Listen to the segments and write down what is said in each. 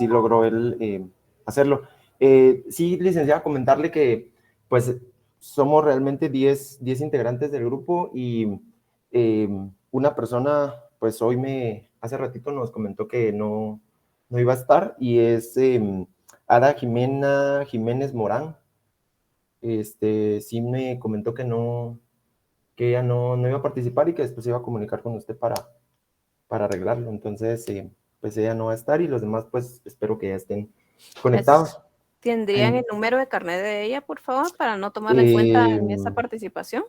sí logró él hacerlo. Sí, licenciada, comentarle que pues somos realmente 10 integrantes del grupo y una persona pues hoy hace ratito nos comentó que no iba a estar y es Ada Jimena Jiménez Morán. Sí me comentó que ella no iba a participar y que después se iba a comunicar con usted para arreglarlo. Entonces, pues ella no va a estar y los demás, pues espero que ya estén conectados. ¿Tendrían el número de carnet de ella, por favor, para no tomarla en cuenta en esa participación?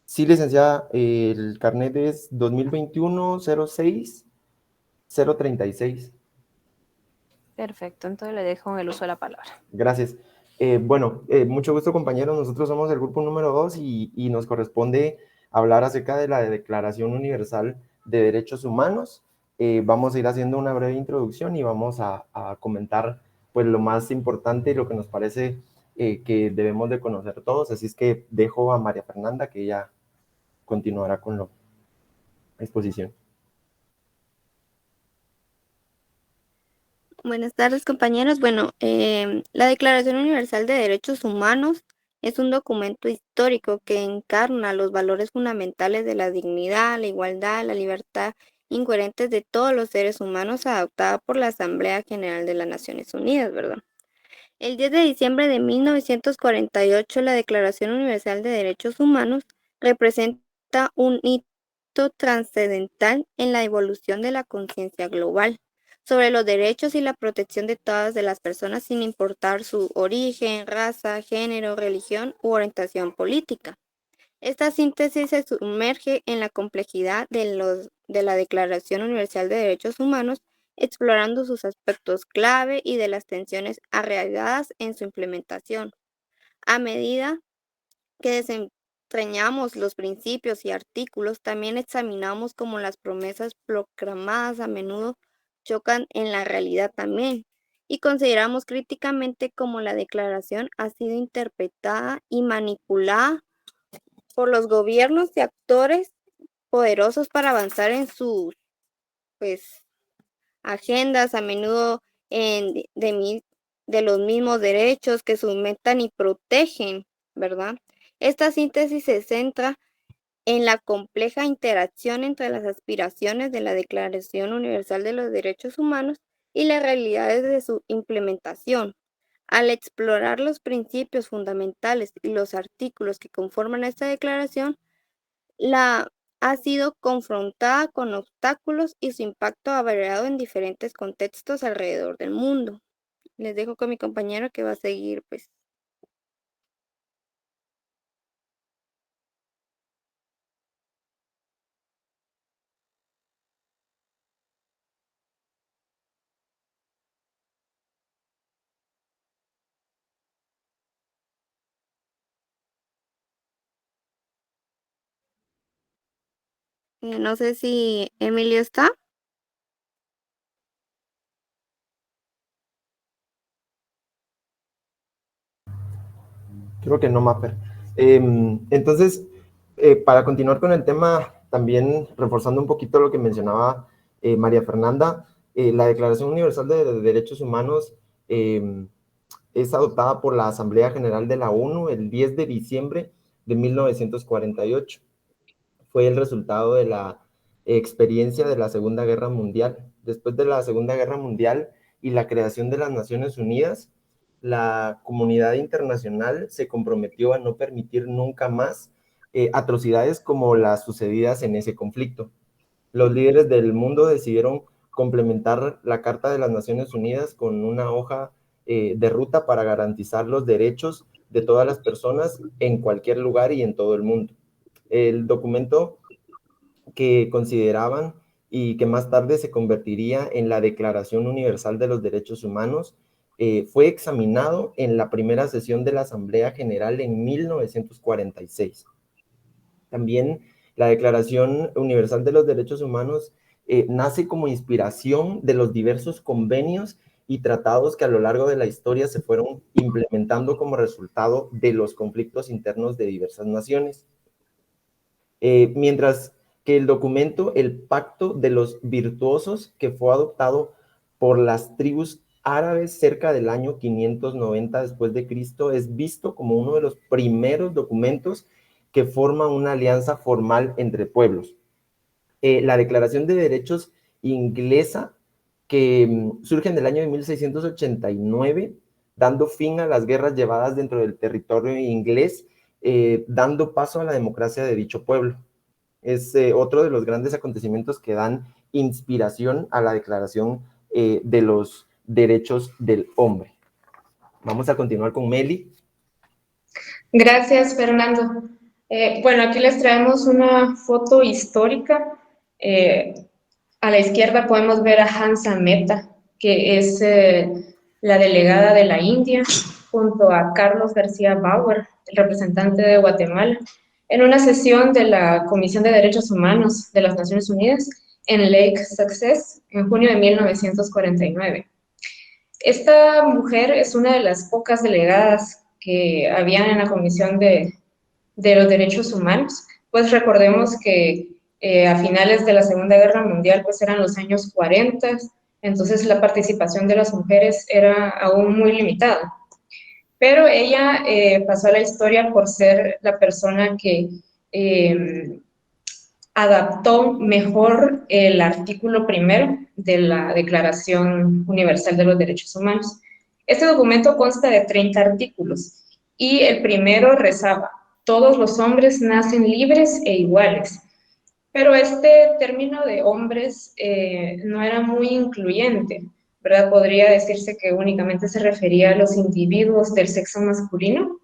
Sí, licenciada, el carnet es 2021-06-036. Perfecto, entonces le dejo en el uso de la palabra. Gracias. Bueno, mucho gusto, compañeros. Nosotros somos el grupo número 2 y nos corresponde hablar acerca de la Declaración Universal de Derechos Humanos. Vamos a ir haciendo una breve introducción y vamos a comentar pues lo más importante y lo que nos parece que debemos de conocer todos. Así es que dejo a María Fernanda que ella continuará con la exposición. Buenas tardes, compañeros. Bueno, la Declaración Universal de Derechos Humanos es un documento histórico que encarna los valores fundamentales de la dignidad, la igualdad, la libertad, incoherentes de todos los seres humanos, adoptada por la Asamblea General de las Naciones Unidas, ¿verdad? El 10 de diciembre de 1948, la Declaración Universal de Derechos Humanos representa un hito trascendental en la evolución de la conciencia global sobre los derechos y la protección de todas las personas sin importar su origen, raza, género, religión u orientación política. Esta síntesis se sumerge en la complejidad de la Declaración Universal de Derechos Humanos, explorando sus aspectos clave y de las tensiones arraigadas en su implementación. A medida que desentrañamos los principios y artículos, también examinamos cómo las promesas proclamadas a menudo chocan en la realidad también, y consideramos críticamente cómo la declaración ha sido interpretada y manipulada por los gobiernos y actores poderosos para avanzar en sus pues, agendas, a menudo de los mismos derechos que sometan y protegen, ¿verdad? Esta síntesis se centra en la compleja interacción entre las aspiraciones de la Declaración Universal de los Derechos Humanos y las realidades de su implementación. Al explorar los principios fundamentales y los artículos que conforman esta declaración, la ha sido confrontada con obstáculos y su impacto ha variado en diferentes contextos alrededor del mundo. Les dejo con mi compañero que va a seguir, pues. No sé si Emilio está. Creo que no, Mapper. Entonces, para continuar con el tema, también reforzando un poquito lo que mencionaba María Fernanda, la Declaración Universal de Derechos Humanos es adoptada por la Asamblea General de la ONU el 10 de diciembre de 1948. Fue el resultado de la experiencia de la Segunda Guerra Mundial. Después de la Segunda Guerra Mundial y la creación de las Naciones Unidas, la comunidad internacional se comprometió a no permitir nunca más atrocidades como las sucedidas en ese conflicto. Los líderes del mundo decidieron complementar la Carta de las Naciones Unidas con una hoja de ruta para garantizar los derechos de todas las personas en cualquier lugar y en todo el mundo. El documento que consideraban y que más tarde se convertiría en la Declaración Universal de los Derechos Humanos, fue examinado en la primera sesión de la Asamblea General en 1946. También la Declaración Universal de los Derechos Humanos nace como inspiración de los diversos convenios y tratados que a lo largo de la historia se fueron implementando como resultado de los conflictos internos de diversas naciones. Mientras que el documento, el Pacto de los Virtuosos, que fue adoptado por las tribus árabes cerca del año 590 después de Cristo, es visto como uno de los primeros documentos que forman una alianza formal entre pueblos. La Declaración de Derechos inglesa, que surge en el año de 1689, dando fin a las guerras llevadas dentro del territorio inglés, dando paso a la democracia de dicho pueblo. Es otro de los grandes acontecimientos que dan inspiración a la Declaración de los Derechos del Hombre. Vamos a continuar con Meli. Gracias, Fernando. Bueno, aquí les traemos una foto histórica. A la izquierda podemos ver a Hansa Mehta, que es la delegada de la India, junto a Carlos García Bauer, el representante de Guatemala, en una sesión de la Comisión de Derechos Humanos de las Naciones Unidas en Lake Success en junio de 1949. Esta mujer es una de las pocas delegadas que habían en la Comisión de los Derechos Humanos, pues recordemos que a finales de la Segunda Guerra Mundial pues eran los años 40, entonces la participación de las mujeres era aún muy limitada. Pero ella pasó a la historia por ser la persona que adaptó mejor el artículo primero de la Declaración Universal de los Derechos Humanos. Este documento consta de 30 artículos y el primero rezaba: todos los hombres nacen libres e iguales. Pero este término de hombres no era muy incluyente, ¿verdad? Podría decirse que únicamente se refería a los individuos del sexo masculino.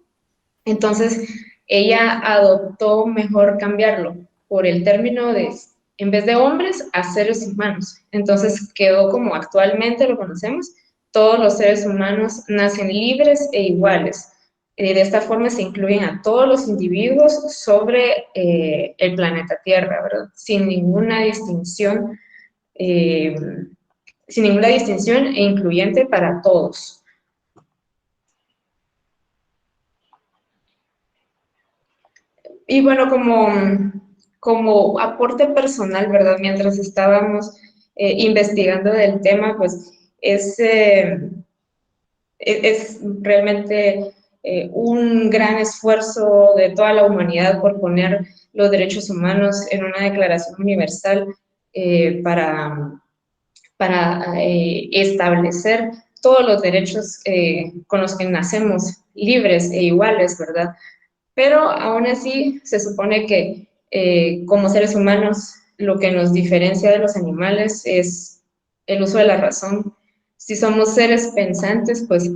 Entonces, ella adoptó mejor cambiarlo por el término de, en vez de hombres, a seres humanos. Entonces, quedó como actualmente lo conocemos: todos los seres humanos nacen libres e iguales. De esta forma se incluyen a todos los individuos sobre el planeta Tierra, ¿verdad? Sin ninguna distinción e incluyente para todos. Y bueno, como aporte personal, ¿verdad? Mientras estábamos investigando del tema, pues es realmente un gran esfuerzo de toda la humanidad por poner los derechos humanos en una declaración universal para establecer todos los derechos con los que nacemos libres e iguales, ¿verdad? Pero aún así se supone que como seres humanos lo que nos diferencia de los animales es el uso de la razón. Si somos seres pensantes, pues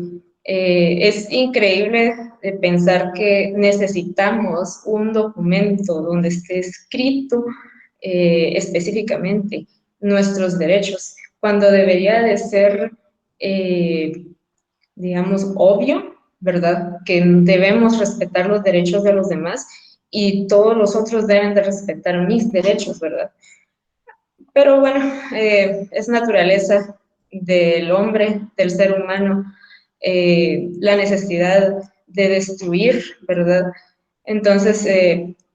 es increíble pensar que necesitamos un documento donde esté escrito específicamente nuestros derechos, cuando debería de ser, digamos, obvio, ¿verdad? Que debemos respetar los derechos de los demás y todos los otros deben de respetar mis derechos, ¿verdad? Pero bueno, es naturaleza del hombre, del ser humano, la necesidad de destruir, ¿verdad? Entonces,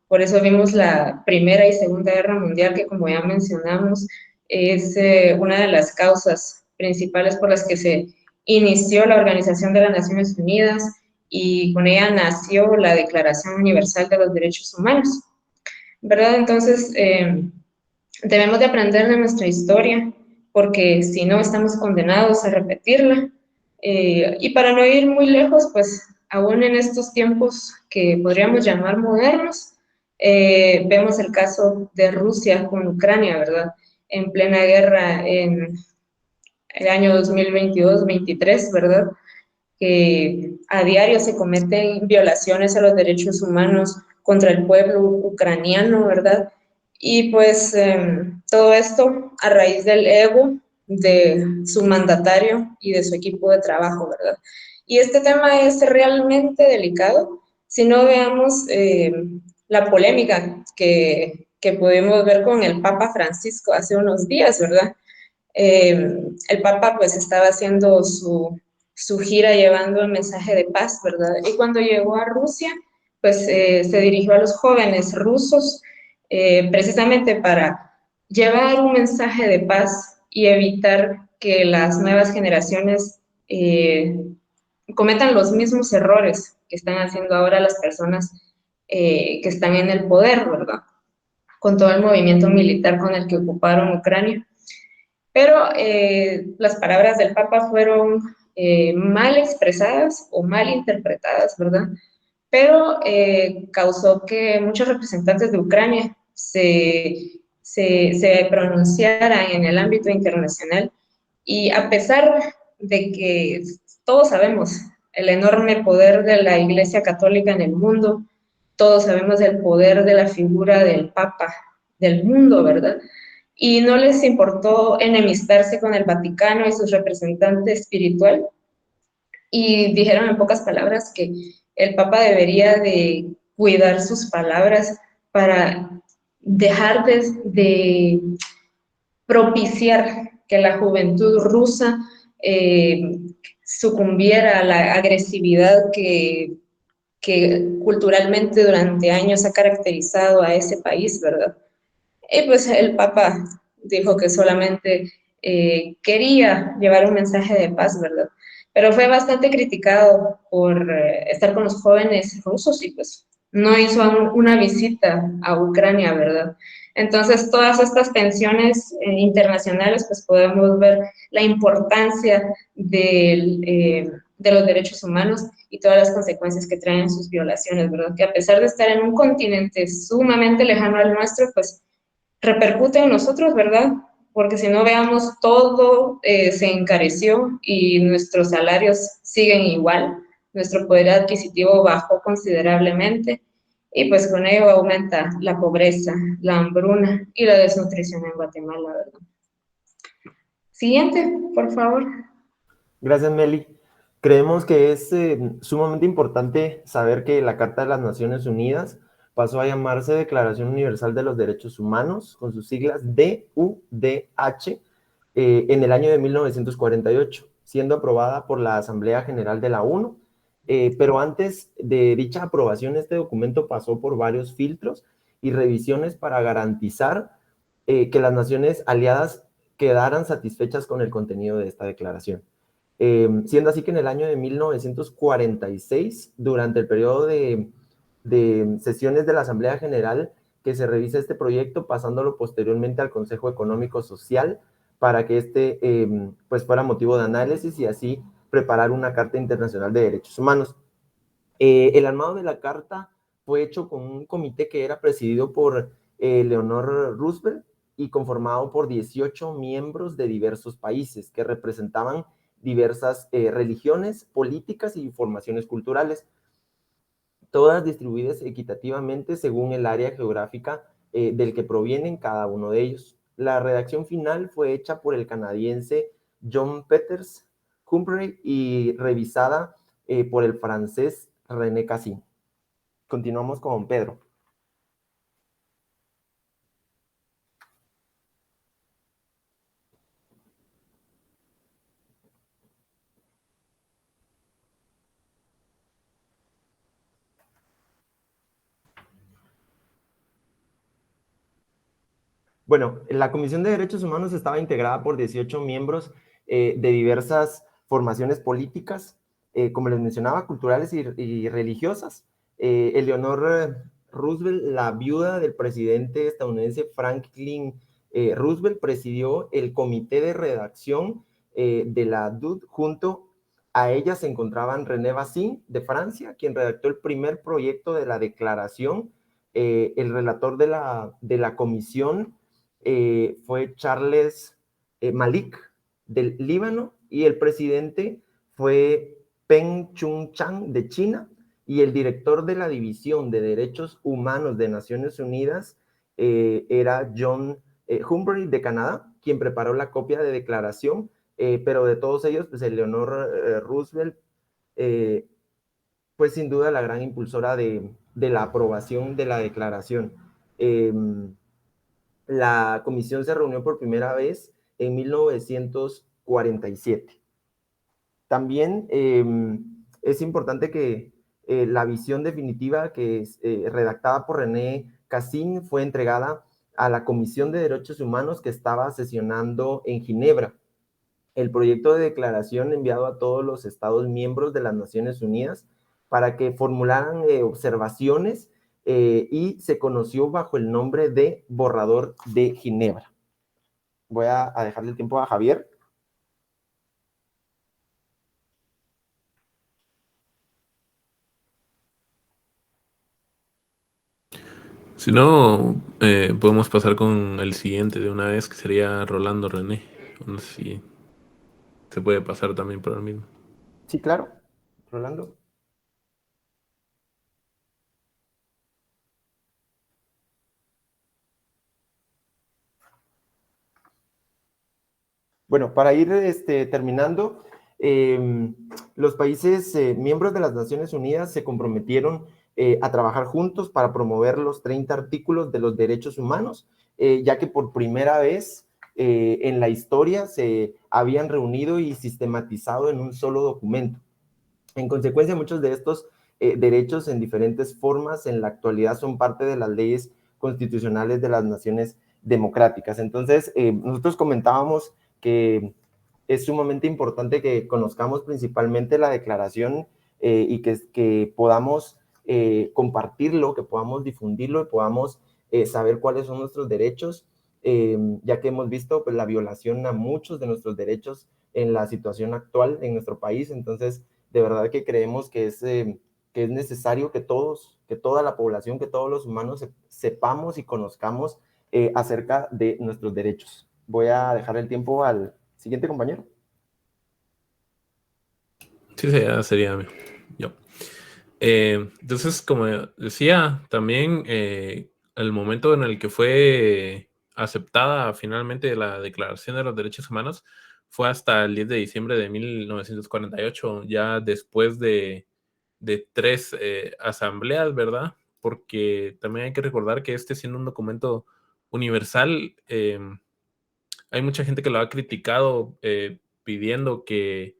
por eso vimos la Primera y Segunda Guerra Mundial, que como ya mencionamos, es una de las causas principales por las que se inició la Organización de las Naciones Unidas, y con ella nació la Declaración Universal de los Derechos Humanos, ¿verdad? Entonces, debemos de aprender de nuestra historia, porque si no estamos condenados a repetirla. Y para no ir muy lejos, pues aún en estos tiempos que podríamos llamar modernos, vemos el caso de Rusia con Ucrania, ¿verdad? En plena guerra en el año 2022-23, ¿verdad? Que a diario se cometen violaciones a los derechos humanos contra el pueblo ucraniano, ¿verdad? Y pues todo esto a raíz del ego de su mandatario y de su equipo de trabajo, ¿verdad? Y este tema es realmente delicado. Si no, veamos la polémica que pudimos ver con el Papa Francisco hace unos días, ¿verdad? El Papa pues estaba haciendo su gira llevando el mensaje de paz, ¿verdad? Y cuando llegó a Rusia, pues se dirigió a los jóvenes rusos precisamente para llevar un mensaje de paz y evitar que las nuevas generaciones cometan los mismos errores que están haciendo ahora las personas que están en el poder, ¿verdad? Con todo el movimiento militar con el que ocuparon Ucrania. Pero las palabras del Papa fueron mal expresadas o mal interpretadas, ¿verdad? Pero causó que muchos representantes de Ucrania se pronunciaran en el ámbito internacional, y a pesar de que todos sabemos el enorme poder de la Iglesia Católica en el mundo, todos sabemos el poder de la figura del Papa del mundo, ¿verdad? Y no les importó enemistarse con el Vaticano y su representante espiritual, y dijeron en pocas palabras que el Papa debería de cuidar sus palabras para dejar de propiciar que la juventud rusa sucumbiera a la agresividad que culturalmente durante años ha caracterizado a ese país, ¿verdad? Y pues el Papa dijo que solamente quería llevar un mensaje de paz, ¿verdad? Pero fue bastante criticado por estar con los jóvenes rusos, y pues no hizo una visita a Ucrania, ¿verdad? Entonces, todas estas tensiones internacionales, pues podemos ver la importancia de los derechos humanos y todas las consecuencias que traen sus violaciones, ¿verdad? Que a pesar de estar en un continente sumamente lejano al nuestro, pues repercute en nosotros, ¿verdad? Porque si no, veamos, todo se encareció y nuestros salarios siguen igual, nuestro poder adquisitivo bajó considerablemente, y pues con ello aumenta la pobreza, la hambruna y la desnutrición en Guatemala, ¿verdad? Siguiente, por favor. Gracias, Meli. Creemos que es sumamente importante saber que la Carta de las Naciones Unidas pasó a llamarse Declaración Universal de los Derechos Humanos, con sus siglas DUDH, en el año de 1948, siendo aprobada por la Asamblea General de la ONU. Pero antes de dicha aprobación, este documento pasó por varios filtros y revisiones para garantizar que las naciones aliadas quedaran satisfechas con el contenido de esta declaración. Siendo así que en el año de 1946, durante el periodo de sesiones de la Asamblea General, que se revisa este proyecto, pasándolo posteriormente al Consejo Económico Social, para que este pues fuera motivo de análisis y así preparar una Carta Internacional de Derechos Humanos. El armado de la Carta fue hecho con un comité que era presidido por Leonor Roosevelt y conformado por 18 miembros de diversos países que representaban diversas religiones, políticas y formaciones culturales, todas distribuidas equitativamente según el área geográfica del que provienen cada uno de ellos. La redacción final fue hecha por el canadiense John Peters Humphrey y revisada por el francés René Cassin. Continuamos con Pedro. Bueno, la Comisión de Derechos Humanos estaba integrada por 18 miembros de diversas formaciones políticas, como les mencionaba, culturales y religiosas. Eleanor Roosevelt, la viuda del presidente estadounidense Franklin Roosevelt, presidió el comité de redacción de la DUD. Junto a ella se encontraban René Bazin, de Francia, quien redactó el primer proyecto de la declaración. El relator de la comisión fue Charles Malik, del Líbano, y el presidente fue Peng Chung-chang, de China, y el director de la División de Derechos Humanos de Naciones Unidas era John Humphrey, de Canadá, quien preparó la copia de declaración, pero de todos ellos, pues Eleanor Roosevelt, pues sin duda la gran impulsora de la aprobación de la declaración. La comisión se reunió por primera vez en 1947. También es importante que la visión definitiva que es redactada por René Cassin fue entregada a la Comisión de Derechos Humanos que estaba sesionando en Ginebra. el proyecto de declaración enviado a todos los estados miembros de las Naciones Unidas para que formularan observaciones y se conoció bajo el nombre de Borrador de Ginebra. Voy a dejarle el tiempo a Javier. Si no, podemos pasar con el siguiente de una vez, que sería Rolando René. No sé si se puede pasar también por el mismo. Sí, claro. Rolando. Bueno, para ir terminando, los países miembros de las Naciones Unidas se comprometieron a trabajar juntos para promover los 30 artículos de los derechos humanos, ya que por primera vez en la historia se habían reunido y sistematizado en un solo documento. En consecuencia, muchos de estos derechos en diferentes formas en la actualidad son parte de las leyes constitucionales de las naciones democráticas. Entonces, nosotros comentábamos que es sumamente importante que conozcamos principalmente la declaración y que podamos compartirlo, que podamos difundirlo y podamos saber cuáles son nuestros derechos, ya que hemos visto pues, la violación a muchos de nuestros derechos en la situación actual en nuestro país. Entonces, de verdad que creemos que es necesario que todos, que toda la población, que todos los humanos sepamos y conozcamos acerca de nuestros derechos. Voy a dejar el tiempo al siguiente compañero. Sí, sería yo. Entonces, como decía, también el momento en el que fue aceptada finalmente la Declaración de los Derechos Humanos fue hasta el 10 de diciembre de 1948, ya después de 3 asambleas, ¿verdad? Porque también hay que recordar que siendo un documento universal, hay mucha gente que lo ha criticado pidiendo que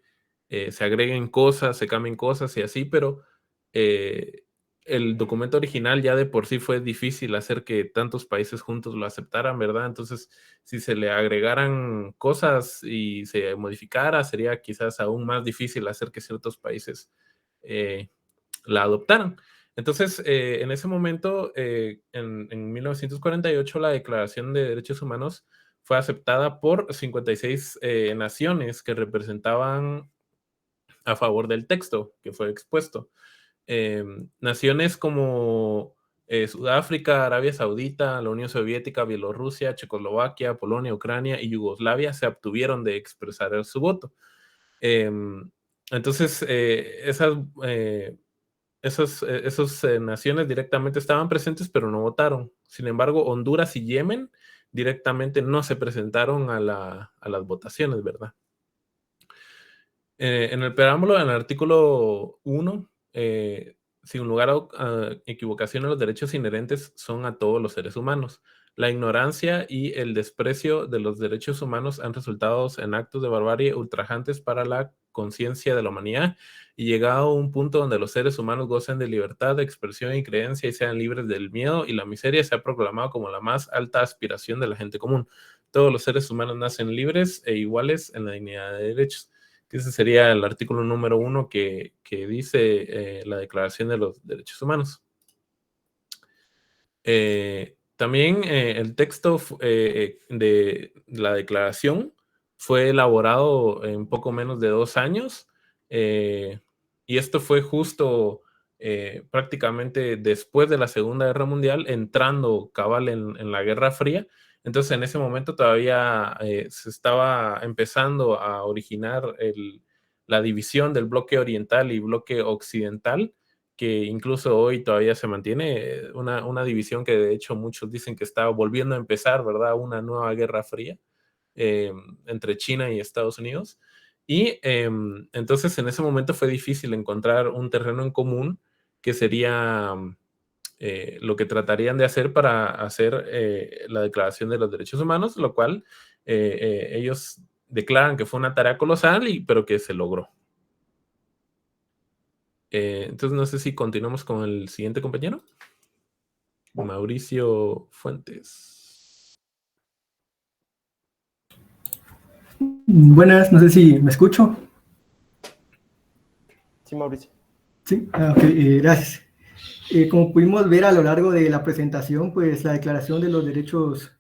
se agreguen cosas, se cambien cosas y así, pero el documento original ya de por sí fue difícil hacer que tantos países juntos lo aceptaran, ¿verdad? Entonces, si se le agregaran cosas y se modificara, sería quizás aún más difícil hacer que ciertos países la adoptaran. Entonces, en ese momento, en 1948, la Declaración de Derechos Humanos fue aceptada por 56 naciones que representaban a favor del texto que fue expuesto. Naciones como Sudáfrica, Arabia Saudita, la Unión Soviética, Bielorrusia, Checoslovaquia, Polonia, Ucrania y Yugoslavia se abstuvieron de expresar su voto. Entonces, esas naciones directamente estaban presentes, pero no votaron. Sin embargo, Honduras y Yemen directamente no se presentaron a las votaciones, ¿verdad? En el preámbulo, en el artículo 1, sin lugar a equivocaciones, los derechos inherentes son a todos los seres humanos. La ignorancia y el desprecio de los derechos humanos han resultado en actos de barbarie ultrajantes para la conciencia de la humanidad y llegado a un punto donde los seres humanos gocen de libertad de expresión y creencia y sean libres del miedo y la miseria, se ha proclamado como la más alta aspiración de la gente común. Todos los seres humanos nacen libres e iguales en la dignidad de derechos. Que ese sería el artículo número 1 que dice la Declaración de los Derechos Humanos. También el texto de la declaración fue elaborado en poco menos de 2 años y esto fue justo prácticamente después de la Segunda Guerra Mundial, entrando cabal en la Guerra Fría. Entonces, en ese momento todavía se estaba empezando a originar la división del bloque oriental y bloque occidental, que incluso hoy todavía se mantiene una división que de hecho muchos dicen que está volviendo a empezar, ¿verdad? Una nueva guerra fría entre China y Estados Unidos. Y entonces en ese momento fue difícil encontrar un terreno en común que sería lo que tratarían de hacer para hacer la Declaración de los Derechos Humanos, lo cual ellos declaran que fue una tarea colosal, pero que se logró. Entonces no sé si continuamos con el siguiente compañero. Mauricio Fuentes. Buenas, no sé si me escucho. Sí, Mauricio. Sí, ok, gracias. Como pudimos ver a lo largo de la presentación, pues la Declaración de los Derechos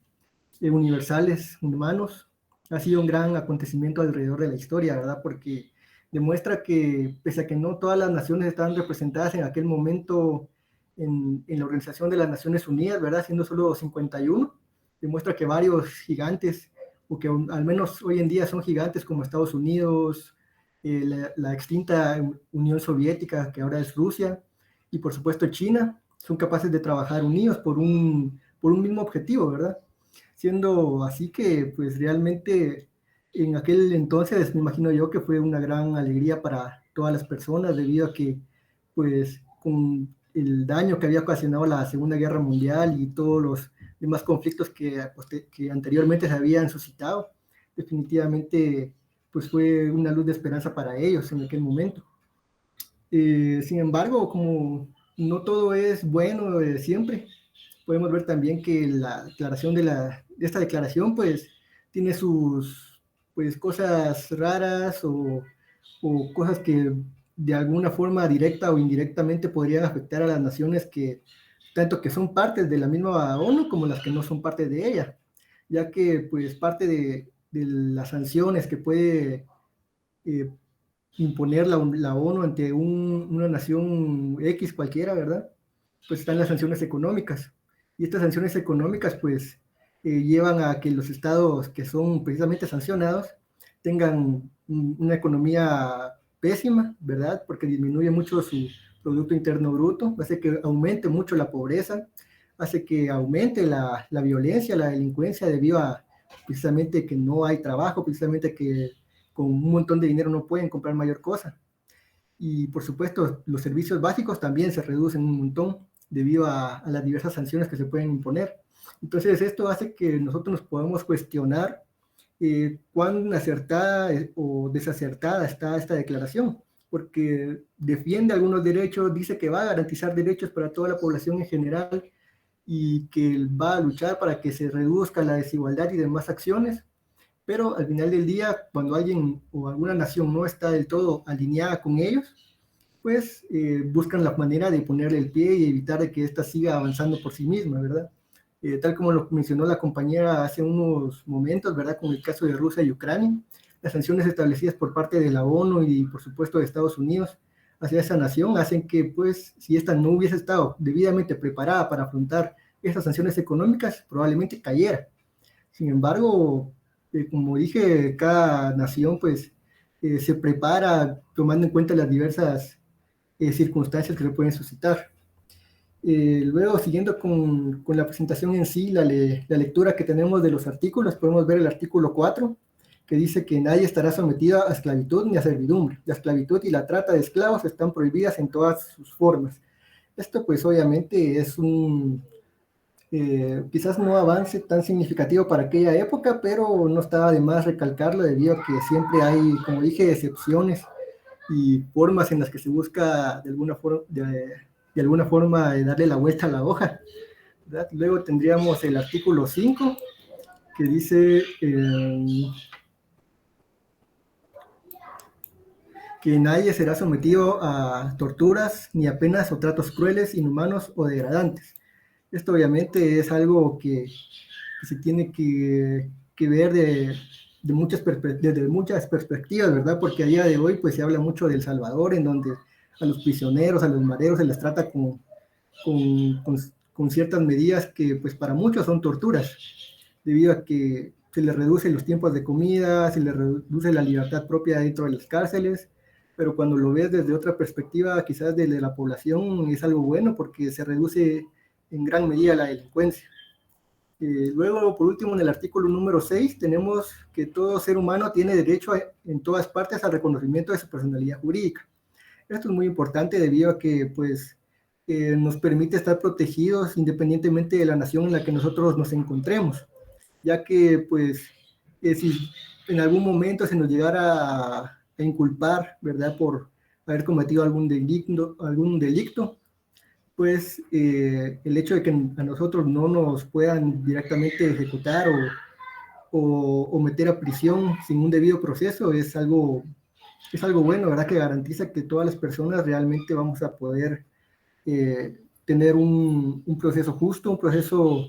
Universales Humanos ha sido un gran acontecimiento alrededor de la historia, ¿verdad? Porque demuestra que, pese a que no todas las naciones estaban representadas en aquel momento en la Organización de las Naciones Unidas, ¿verdad? Siendo solo 51, demuestra que varios gigantes, o que al menos hoy en día son gigantes como Estados Unidos, la extinta Unión Soviética, que ahora es Rusia, y por supuesto China, son capaces de trabajar unidos por un mismo objetivo, ¿verdad? Siendo así que, pues realmente en aquel entonces me imagino yo que fue una gran alegría para todas las personas debido a que, pues, con el daño que había ocasionado la Segunda Guerra Mundial y todos los demás conflictos que anteriormente se habían suscitado, definitivamente, pues fue una luz de esperanza para ellos en aquel momento. Sin embargo, como no todo es bueno siempre, podemos ver también que la declaración de esta declaración pues tiene sus pues cosas raras o cosas que de alguna forma directa o indirectamente podrían afectar a las naciones que tanto que son partes de la misma ONU como las que no son parte de ella, ya que pues parte de las sanciones que puede eh, imponer la ONU ante una nación X cualquiera, ¿verdad? Pues están las sanciones económicas. Y estas sanciones económicas, pues, llevan a que los estados que son precisamente sancionados tengan una economía pésima, ¿verdad? Porque disminuye mucho su Producto Interno Bruto, hace que aumente mucho la pobreza, hace que aumente la violencia, la delincuencia debido a precisamente que no hay trabajo, precisamente que con un montón de dinero no pueden comprar mayor cosa. Y por supuesto, los servicios básicos también se reducen un montón debido a las diversas sanciones que se pueden imponer. Entonces, esto hace que nosotros nos podamos cuestionar cuán acertada o desacertada está esta declaración, porque defiende algunos derechos, dice que va a garantizar derechos para toda la población en general y que va a luchar para que se reduzca la desigualdad y demás acciones, pero al final del día, cuando alguien o alguna nación no está del todo alineada con ellos, pues buscan la manera de ponerle el pie y evitar de que ésta siga avanzando por sí misma, ¿verdad? Tal como lo mencionó la compañera hace unos momentos, ¿verdad? Con el caso de Rusia y Ucrania, las sanciones establecidas por parte de la ONU y por supuesto de Estados Unidos hacia esa nación hacen que, pues, si ésta no hubiese estado debidamente preparada para afrontar esas sanciones económicas, probablemente cayera. Sin embargo, como dije, cada nación pues se prepara tomando en cuenta las diversas circunstancias que se pueden suscitar. Luego, siguiendo con la presentación en sí, la lectura que tenemos de los artículos, podemos ver el artículo 4, que dice que nadie estará sometido a esclavitud ni a servidumbre. La esclavitud y la trata de esclavos están prohibidas en todas sus formas. Esto pues obviamente es quizás no avance tan significativo para aquella época, pero no estaba de más recalcarlo debido a que siempre hay, como dije, excepciones y formas en las que se busca de alguna forma darle la vuelta a la hoja, ¿verdad? Luego tendríamos el artículo 5, que dice que nadie será sometido a torturas ni a penas o tratos crueles, inhumanos o degradantes. Esto obviamente es algo que se tiene que ver desde muchas perspectivas, ¿verdad? Porque a día de hoy pues se habla mucho de El Salvador, en donde a los prisioneros, a los mareros se les trata con, con ciertas medidas que pues para muchos son torturas, debido a que se les reduce los tiempos de comida, se les reduce la libertad propia dentro de las cárceles, pero cuando lo ves desde otra perspectiva, quizás desde la población, es algo bueno porque se reduce en gran medida la delincuencia. Luego, por último, en el artículo número 6, tenemos que todo ser humano tiene derecho en todas partes al reconocimiento de su personalidad jurídica. Esto es muy importante debido a que pues, nos permite estar protegidos independientemente de la nación en la que nosotros nos encontremos, ya que pues, si en algún momento se nos llegara a inculpar, ¿verdad?, por haber cometido algún delito, pues el hecho de que a nosotros no nos puedan directamente ejecutar o meter a prisión sin un debido proceso es algo bueno, ¿verdad? Que garantiza que todas las personas realmente vamos a poder tener un proceso justo, un proceso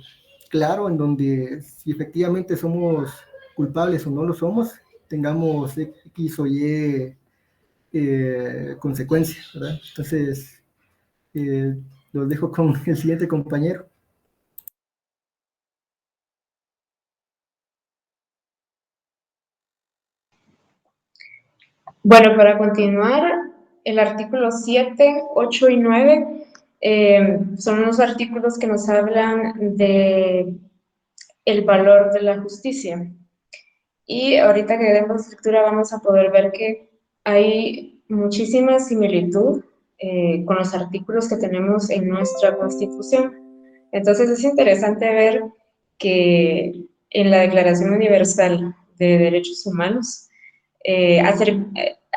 claro, en donde si efectivamente somos culpables o no lo somos, tengamos X o Y consecuencias, ¿verdad? Entonces, los dejo con el siguiente compañero. Bueno, para continuar, el artículo 7, 8 y 9 son unos artículos que nos hablan de el valor de la justicia. Y ahorita que demos lectura vamos a poder ver que hay muchísima similitud con los artículos que tenemos en nuestra Constitución. Entonces es interesante ver que en la Declaración Universal de Derechos Humanos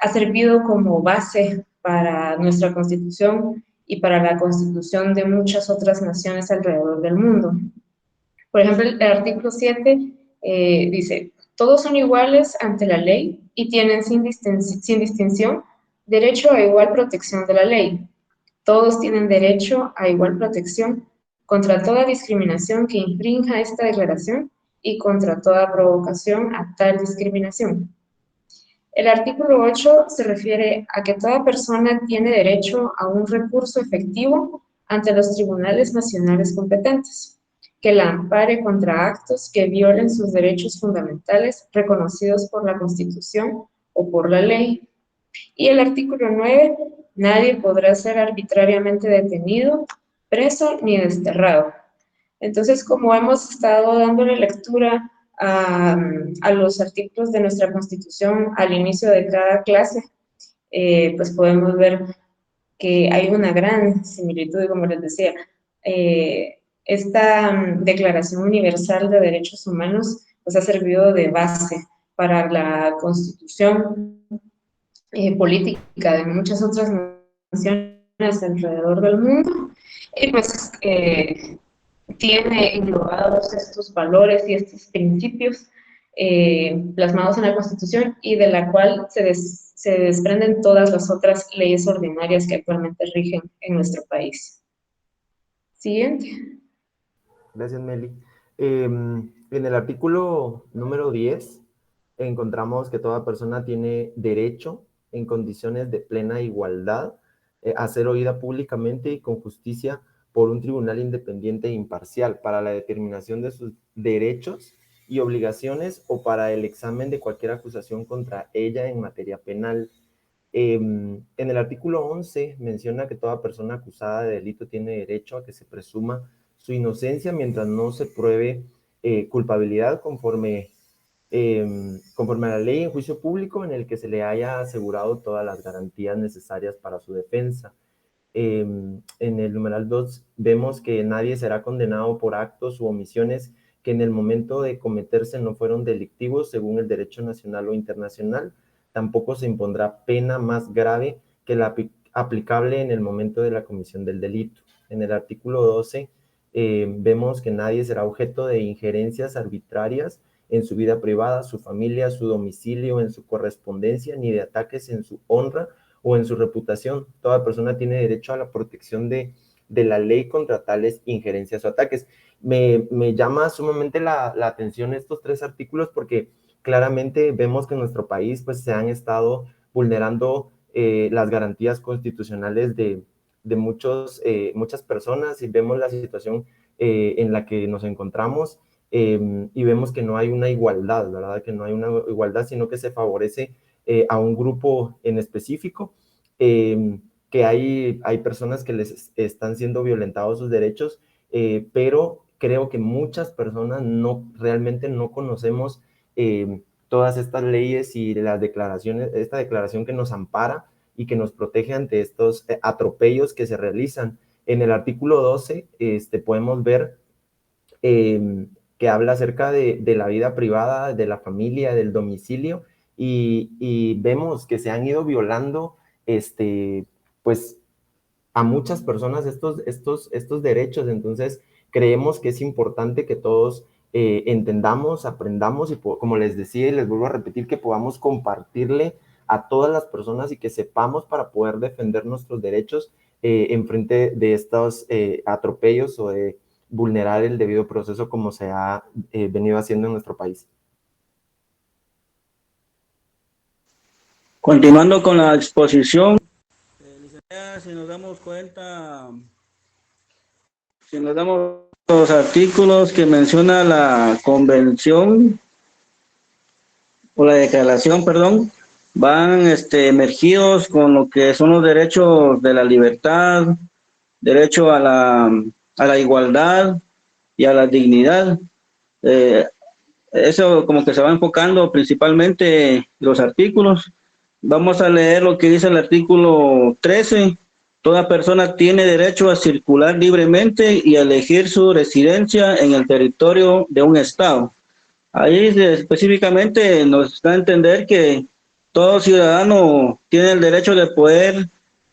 ha servido como base para nuestra Constitución y para la Constitución de muchas otras naciones alrededor del mundo. Por ejemplo, el artículo 7 dice, todos son iguales ante la ley y tienen sin distinción derecho a igual protección de la ley. Todos tienen derecho a igual protección contra toda discriminación que infrinja esta declaración y contra toda provocación a tal discriminación. El artículo 8 se refiere a que toda persona tiene derecho a un recurso efectivo ante los tribunales nacionales competentes, que la ampare contra actos que violen sus derechos fundamentales reconocidos por la Constitución o por la ley. Y el artículo 9, nadie podrá ser arbitrariamente detenido, preso ni desterrado. Entonces, como hemos estado dándole lectura a los artículos de nuestra Constitución al inicio de cada clase, pues podemos ver que hay una gran similitud, y como les decía, esta Declaración Universal de Derechos Humanos pues ha servido de base para la constitución política de muchas otras naciones alrededor del mundo, y pues tiene englobados estos valores y estos principios plasmados en la Constitución y de la cual se desprenden todas las otras leyes ordinarias que actualmente rigen en nuestro país. Siguiente. Gracias, Meli. En el artículo número 10 encontramos que toda persona tiene derecho en condiciones de plena igualdad a ser oída públicamente y con justicia por un tribunal independiente e imparcial para la determinación de sus derechos y obligaciones o para el examen de cualquier acusación contra ella en materia penal. En el artículo 11 menciona que toda persona acusada de delito tiene derecho a que se presuma su inocencia mientras no se pruebe culpabilidad conforme a la ley en juicio público en el que se le haya asegurado todas las garantías necesarias para su defensa. En el numeral 2 vemos que nadie será condenado por actos u omisiones que en el momento de cometerse no fueron delictivos según el derecho nacional o internacional. Tampoco se impondrá pena más grave que la aplicable en el momento de la comisión del delito. En el artículo 12 vemos que nadie será objeto de injerencias arbitrarias en su vida privada, su familia, su domicilio, en su correspondencia, ni de ataques en su honra o en su reputación. Toda persona tiene derecho a la protección de la ley contra tales injerencias o ataques. Me llama sumamente la atención estos tres artículos porque claramente vemos que en nuestro país pues, se han estado vulnerando las garantías constitucionales de muchas personas y vemos la situación en la que nos encontramos y vemos que no hay una igualdad, ¿verdad? Que no hay una igualdad, sino que se favorece a un grupo en específico, que hay personas que les están siendo violentados sus derechos, pero creo que muchas personas realmente no conocemos todas estas leyes y las declaraciones, esta declaración que nos ampara y que nos protege ante estos atropellos que se realizan. En el artículo 12 podemos ver que habla acerca de la vida privada, de la familia, del domicilio, y vemos que se han ido violando pues a muchas personas estos derechos. Entonces creemos que es importante que todos entendamos, aprendamos y como les decía y les vuelvo a repetir, que podamos compartirle a todas las personas y que sepamos para poder defender nuestros derechos en frente de estos atropellos o de vulnerar el debido proceso como se ha venido haciendo en nuestro país. Continuando con la exposición, si nos damos cuenta, si nos damos los artículos que menciona la convención o la declaración, perdón, van emergidos con lo que son los derechos de la libertad, derecho a la igualdad y a la dignidad. Eso como que se va enfocando principalmente los artículos. Vamos a leer lo que dice el artículo 13. Toda persona tiene derecho a circular libremente y a elegir su residencia en el territorio de un estado. Ahí específicamente nos da a entender que todo ciudadano tiene el derecho de poder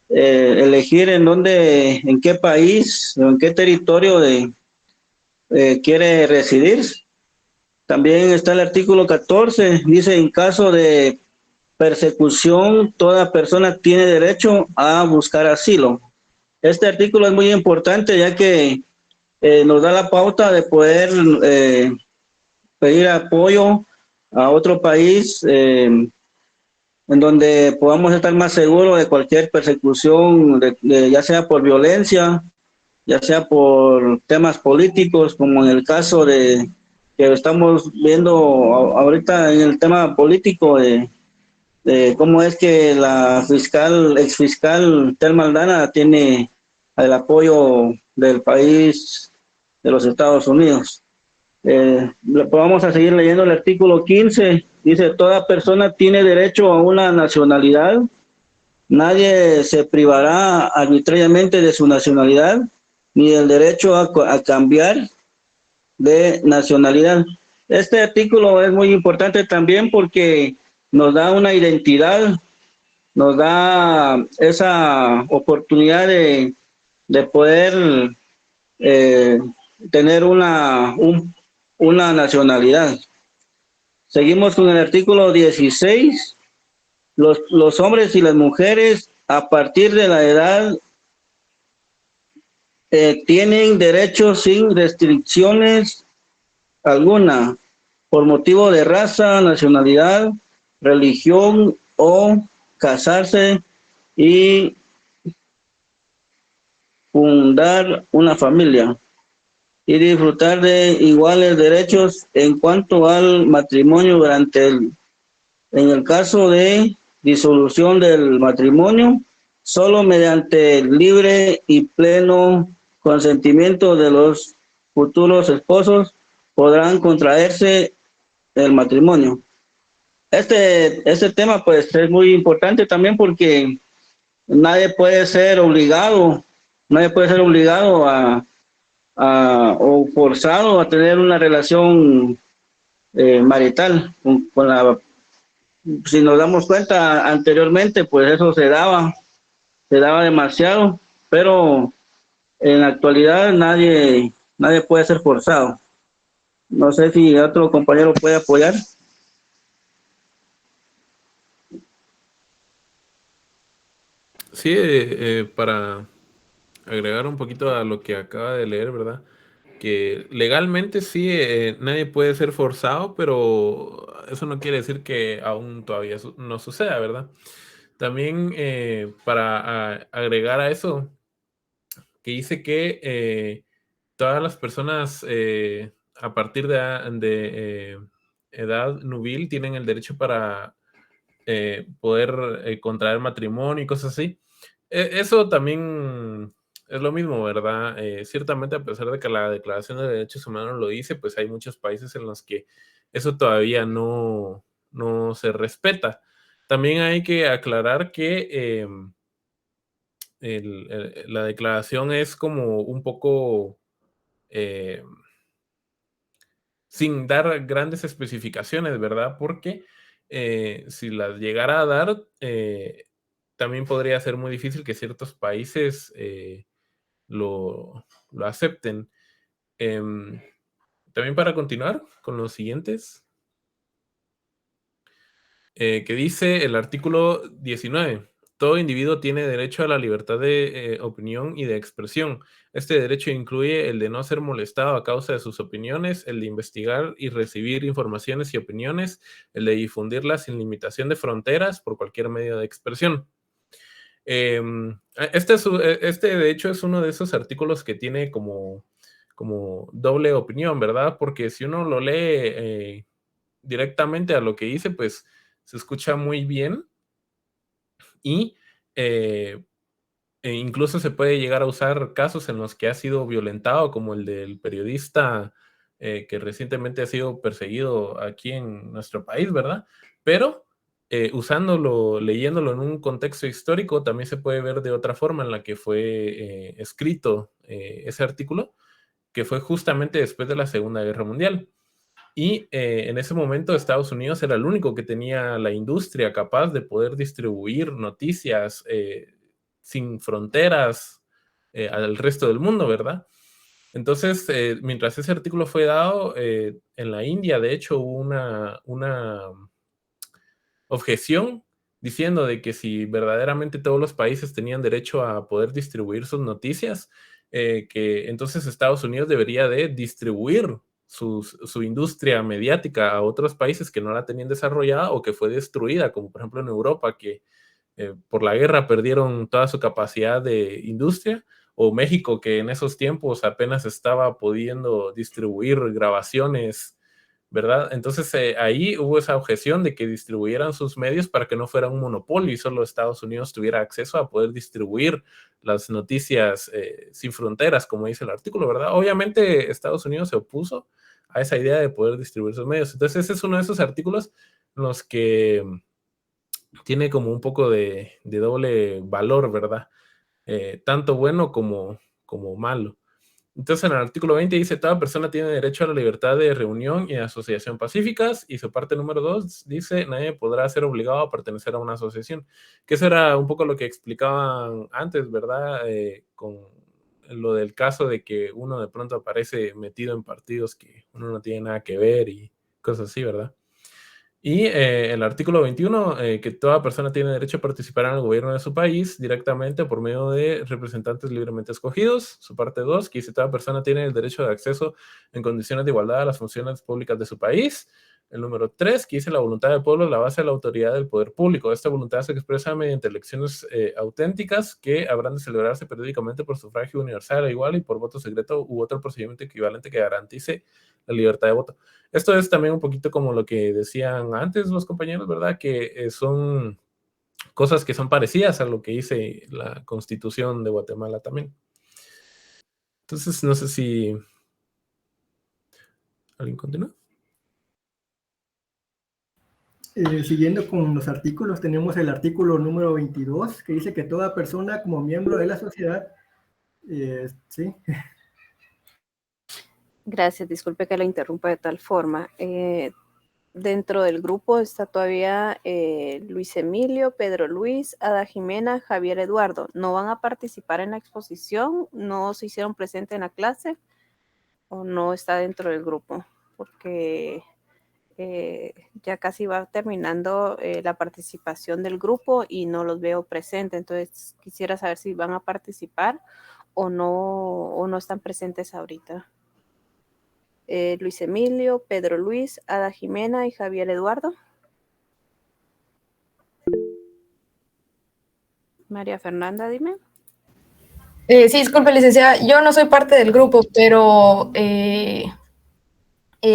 elegir en qué país o en qué territorio quiere residir. También está el artículo 14, dice: en caso de persecución, toda persona tiene derecho a buscar asilo. Este artículo es muy importante ya que nos da la pauta de poder pedir apoyo a otro país en donde podamos estar más seguros de cualquier persecución, ya sea por violencia, ya sea por temas políticos, como en el caso que estamos viendo ahorita en el tema político de cómo es que la ex fiscal Thelma Aldana tiene el apoyo del país de los Estados Unidos. Vamos a seguir leyendo el artículo 15. Dice: toda persona tiene derecho a una nacionalidad. Nadie se privará arbitrariamente de su nacionalidad ni del derecho a cambiar de nacionalidad. Este artículo es muy importante también porque nos da una identidad, nos da esa oportunidad de poder tener una nacionalidad. Seguimos con el artículo 16. Los hombres y las mujeres a partir de la edad tienen derechos sin restricciones alguna por motivo de raza, nacionalidad, religión o casarse y fundar una familia y disfrutar de iguales derechos en cuanto al matrimonio en el caso de disolución del matrimonio, solo mediante el libre y pleno consentimiento de los futuros esposos podrán contraerse el matrimonio. Este tema pues es muy importante también porque nadie puede ser obligado o forzado a tener una relación marital con si nos damos cuenta anteriormente, pues eso se daba demasiado, pero en la actualidad nadie puede ser forzado. No sé si otro compañero puede apoyar. Sí, para agregar un poquito a lo que acaba de leer, ¿verdad? Que legalmente sí, nadie puede ser forzado, pero eso no quiere decir que aún todavía no suceda, ¿verdad? También para agregar a eso, que dice que todas las personas a partir de edad nubil tienen el derecho para poder contraer matrimonio y cosas así. Eso también es lo mismo, ¿verdad? Ciertamente, a pesar de que la Declaración de Derechos Humanos lo dice, pues hay muchos países en los que eso todavía no se respeta. También hay que aclarar que la declaración es como un poco sin dar grandes especificaciones, ¿verdad? Porque si las llegara a dar, también podría ser muy difícil que ciertos países lo acepten. también para continuar con los siguientes, que dice el artículo 19. Todo individuo tiene derecho a la libertad de opinión y de expresión. Este derecho incluye el de no ser molestado a causa de sus opiniones, el de investigar y recibir informaciones y opiniones, el de difundirlas sin limitación de fronteras por cualquier medio de expresión. Este de hecho es uno de esos artículos que tiene como doble opinión, ¿verdad? Porque si uno lo lee directamente a lo que dice, pues se escucha muy bien y incluso se puede llegar a usar casos en los que ha sido violentado, como el del periodista que recientemente ha sido perseguido aquí en nuestro país, ¿verdad? Pero usándolo, leyéndolo en un contexto histórico, también se puede ver de otra forma en la que fue escrito ese artículo, que fue justamente después de la Segunda Guerra Mundial. Y en ese momento Estados Unidos era el único que tenía la industria capaz de poder distribuir noticias sin fronteras al resto del mundo, ¿verdad? Entonces, mientras ese artículo fue dado, en la India, de hecho, hubo una objeción diciendo de que si verdaderamente todos los países tenían derecho a poder distribuir sus noticias, que entonces Estados Unidos debería de distribuir su industria mediática a otros países que no la tenían desarrollada o que fue destruida, como por ejemplo en Europa, que por la guerra perdieron toda su capacidad de industria, o México, que en esos tiempos apenas estaba pudiendo distribuir grabaciones, ¿verdad? Entonces ahí hubo esa objeción de que distribuyeran sus medios para que no fuera un monopolio y solo Estados Unidos tuviera acceso a poder distribuir las noticias sin fronteras, como dice el artículo, ¿verdad? Obviamente Estados Unidos se opuso a esa idea de poder distribuir sus medios. Entonces ese es uno de esos artículos en los que tiene como un poco de doble valor, ¿verdad? Tanto bueno como malo. Entonces, en el artículo 20 dice, toda persona tiene derecho a la libertad de reunión y asociación pacíficas, y su parte número 2 dice, nadie podrá ser obligado a pertenecer a una asociación, que eso era un poco lo que explicaban antes, ¿verdad? Con lo del caso de que uno de pronto aparece metido en partidos que uno no tiene nada que ver y cosas así, ¿verdad? Y el artículo 21, que toda persona tiene derecho a participar en el gobierno de su país directamente por medio de representantes libremente escogidos. Su parte 2, que dice toda persona tiene el derecho de acceso en condiciones de igualdad a las funciones públicas de su país. El número 3, que dice la voluntad del pueblo es la base de la autoridad del poder público. Esta voluntad se expresa mediante elecciones auténticas que habrán de celebrarse periódicamente por sufragio universal e igual y por voto secreto u otro procedimiento equivalente que garantice la libertad de voto. Esto es también un poquito como lo que decían antes los compañeros, ¿verdad? Que son cosas que son parecidas a lo que dice la Constitución de Guatemala también. Entonces, no sé si alguien continúa. Siguiendo con los artículos, tenemos el artículo número 22, que dice que toda persona como miembro de la sociedad, ¿sí? Gracias, disculpe que la interrumpa de tal forma. Dentro del grupo está todavía Luis Emilio, Pedro Luis, Ada Jimena, Javier Eduardo. ¿No van a participar en la exposición? ¿No se hicieron presentes en la clase? ¿O no está dentro del grupo? Porque ya casi va terminando la participación del grupo y no los veo presentes. Entonces quisiera saber si van a participar o no están presentes ahorita. Luis Emilio, Pedro Luis, Ada Jimena y Javier Eduardo. María Fernanda, dime. Sí, disculpe, licenciada, yo no soy parte del grupo, pero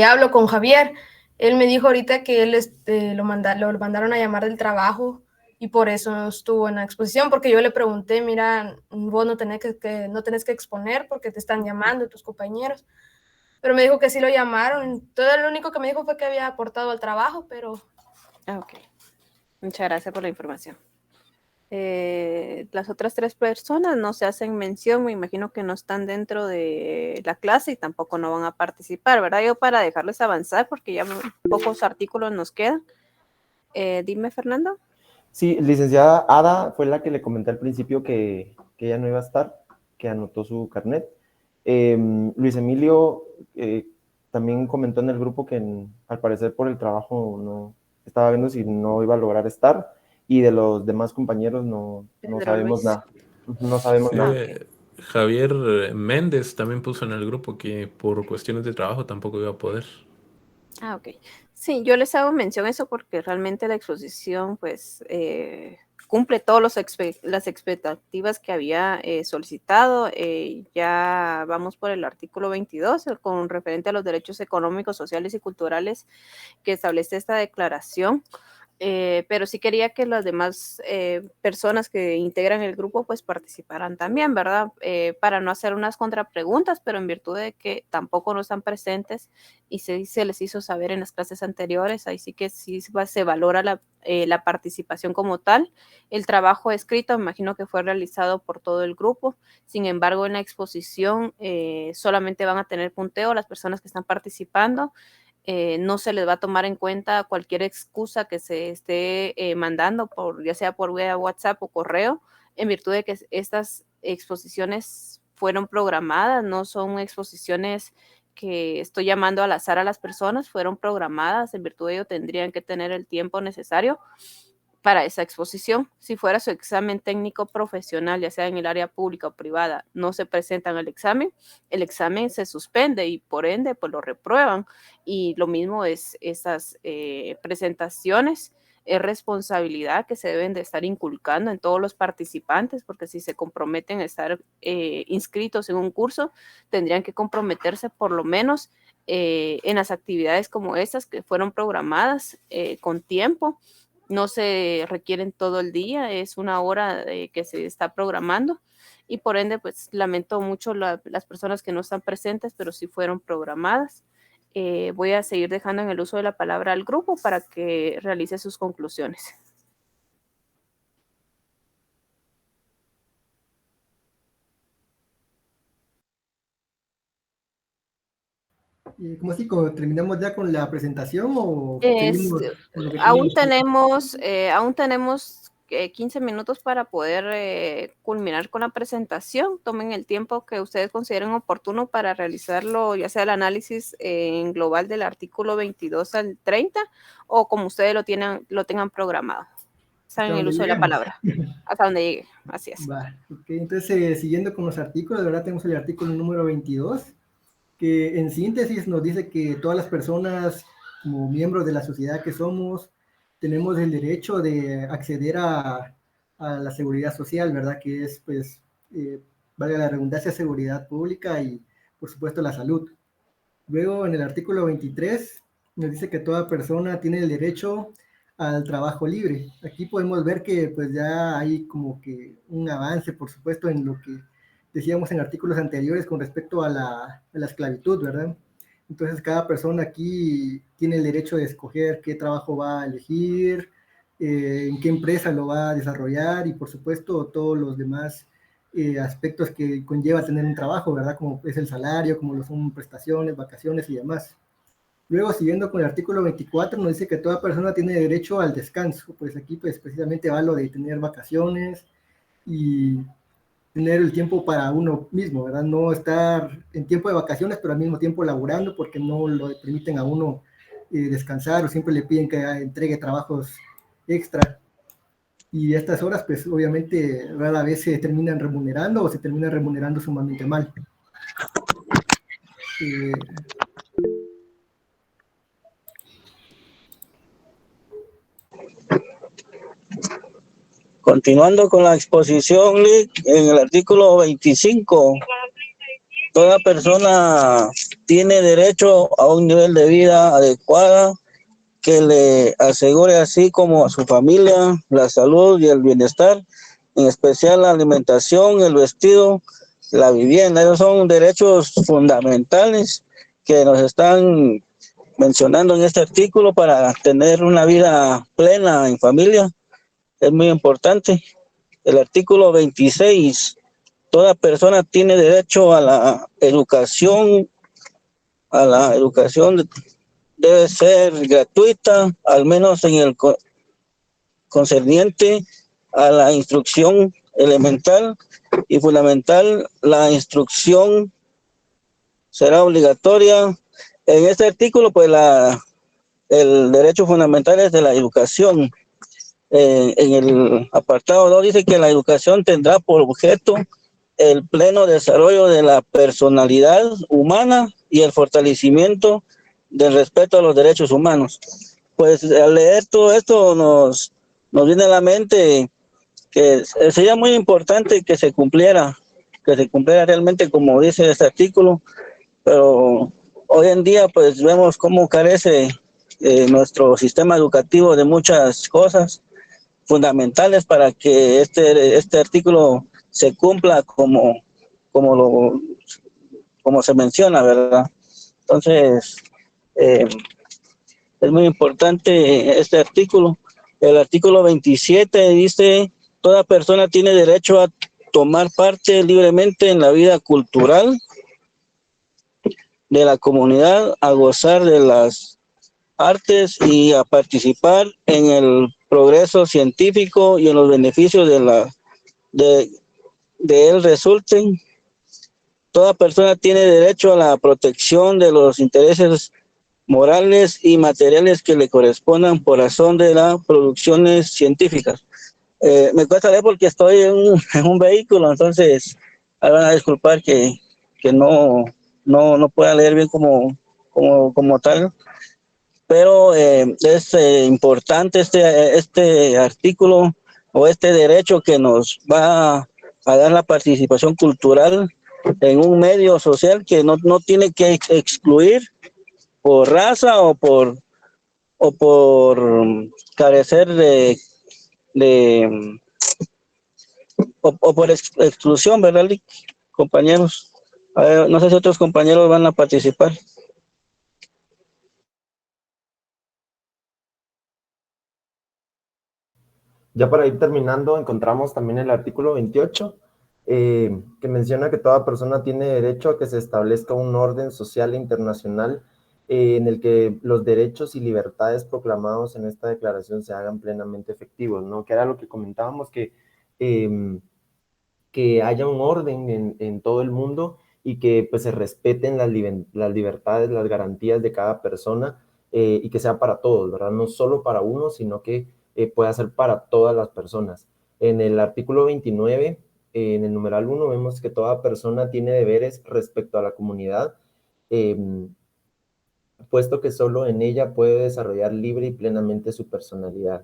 hablo con Javier. Él me dijo ahorita que él lo mandaron a llamar del trabajo y por eso no estuvo en la exposición, porque yo le pregunté, mira, vos no tenés que exponer porque te están llamando tus compañeros. Pero me dijo que sí lo llamaron. Todo lo único que me dijo fue que había aportado al trabajo, pero... Ok. Muchas gracias por la información. Las otras 3 personas no se hacen mención, me imagino que no están dentro de la clase y tampoco no van a participar, ¿verdad? Yo para dejarles avanzar, porque ya pocos artículos nos quedan. Dime, Fernando. Sí, licenciada Ada fue la que le comenté al principio que ella no iba a estar, que anotó su carnet. Luis Emilio también comentó en el grupo que al parecer por el trabajo no estaba viendo si no iba a lograr estar, y de los demás compañeros no sabemos nada. No sabemos Sí, nada. Javier Méndez también puso en el grupo que por cuestiones de trabajo tampoco iba a poder. Ah, ok. Sí, yo les hago mención a eso porque realmente la exposición pues cumple todas las expectativas que había solicitado. Ya vamos por el artículo 22 con referente a los derechos económicos, sociales y culturales que establece esta declaración. Pero sí quería que las demás personas que integran el grupo pues participaran también, ¿verdad? Para no hacer unas contrapreguntas, pero en virtud de que tampoco no están presentes y se les hizo saber en las clases anteriores, ahí sí que sí se valora la participación como tal. El trabajo escrito, me imagino que fue realizado por todo el grupo, sin embargo en la exposición solamente van a tener punteo las personas que están participando. No se les va a tomar en cuenta cualquier excusa que se esté mandando, ya sea por vía WhatsApp o correo, en virtud de que estas exposiciones fueron programadas, no son exposiciones que estoy llamando al azar a las personas, fueron programadas, en virtud de ello tendrían que tener el tiempo necesario para esa exposición. Si fuera su examen técnico profesional, ya sea en el área pública o privada, no se presentan al examen, el examen se suspende y por ende pues lo reprueban. Y lo mismo es esas presentaciones, es responsabilidad que se deben de estar inculcando en todos los participantes, porque si se comprometen a estar inscritos en un curso, tendrían que comprometerse por lo menos en las actividades como estas que fueron programadas con tiempo. No se requieren todo el día, es una hora que se está programando y por ende pues lamento mucho las personas que no están presentes, pero sí fueron programadas. Voy a seguir dejando en el uso de la palabra al grupo para que realice sus conclusiones. ¿Cómo así? ¿Terminamos ya con la presentación o seguimos con lo que Aún teníamos? tenemos 15 minutos para poder culminar con la presentación. Tomen el tiempo que ustedes consideren oportuno para realizarlo, ya sea el análisis en global del artículo 22 al 30 o como ustedes lo tengan programado. Saben el uso de la palabra. Hasta donde llegue. Así es. Vale, okay. Entonces, siguiendo con los artículos, de verdad tenemos el artículo número 22, que en síntesis nos dice que todas las personas, como miembros de la sociedad que somos, tenemos el derecho de acceder a la seguridad social, ¿verdad? Que es, pues, valga la redundancia, seguridad pública y, por supuesto, la salud. Luego, en el artículo 23, nos dice que toda persona tiene el derecho al trabajo libre. Aquí podemos ver que, pues, ya hay como que un avance, por supuesto, en lo que decíamos en artículos anteriores con respecto a la esclavitud, ¿verdad? Entonces, cada persona aquí tiene el derecho de escoger qué trabajo va a elegir, en qué empresa lo va a desarrollar y, por supuesto, todos los demás aspectos que conlleva tener un trabajo, ¿verdad? Como es el salario, como lo son prestaciones, vacaciones y demás. Luego, siguiendo con el artículo 24, nos dice que toda persona tiene derecho al descanso. Pues aquí, pues, precisamente va lo de tener vacaciones y tener el tiempo para uno mismo, ¿verdad? No estar en tiempo de vacaciones, pero al mismo tiempo laburando, porque no lo permiten a uno descansar o siempre le piden que entregue trabajos extra. Y estas horas, pues obviamente rara vez se terminan remunerando o se terminan remunerando sumamente mal. Continuando con la exposición, en el artículo 25, toda persona tiene derecho a un nivel de vida adecuado que le asegure, así como a su familia, la salud y el bienestar, en especial la alimentación, el vestido, la vivienda. Esos son derechos fundamentales que nos están mencionando en este artículo para tener una vida plena en familia. Es muy importante. El artículo 26, toda persona tiene derecho a la educación. Debe ser gratuita, al menos en el concerniente a la instrucción elemental y fundamental. La instrucción será obligatoria En este artículo, pues el derecho fundamental es de la educación. En el apartado 2 dice que la educación tendrá por objeto el pleno desarrollo de la personalidad humana y el fortalecimiento del respeto a los derechos humanos. Pues al leer todo esto nos viene a la mente que sería muy importante que se cumpliera realmente como dice este artículo, pero hoy en día pues vemos cómo carece nuestro sistema educativo de muchas cosas fundamentales para que este artículo se cumpla como se menciona, ¿verdad? Entonces, es muy importante este artículo. El artículo 27 dice, toda persona tiene derecho a tomar parte libremente en la vida cultural de la comunidad, a gozar de las artes y a participar en el progreso científico y en los beneficios de él resulten. Toda persona tiene derecho a la protección de los intereses morales y materiales que le correspondan por razón de las producciones científicas. Me cuesta leer porque estoy en un vehículo, entonces van a disculpar que no pueda leer bien como tal, pero es importante este artículo o este derecho que nos va a dar la participación cultural en un medio social que no tiene que excluir por raza o por carecer o por exclusión, ¿verdad, compañeros? A ver, no sé si otros compañeros van a participar. Ya para ir terminando, encontramos también el artículo 28, que menciona que toda persona tiene derecho a que se establezca un orden social e internacional en el que los derechos y libertades proclamados en esta declaración se hagan plenamente efectivos, ¿no? Que era lo que comentábamos, que haya un orden en todo el mundo y que pues se respeten las libertades, las garantías de cada persona y que sea para todos, ¿verdad? No solo para uno, sino que pueda ser para todas las personas. En el artículo 29, en el numeral 1, vemos que toda persona tiene deberes respecto a la comunidad, puesto que solo en ella puede desarrollar libre y plenamente su personalidad.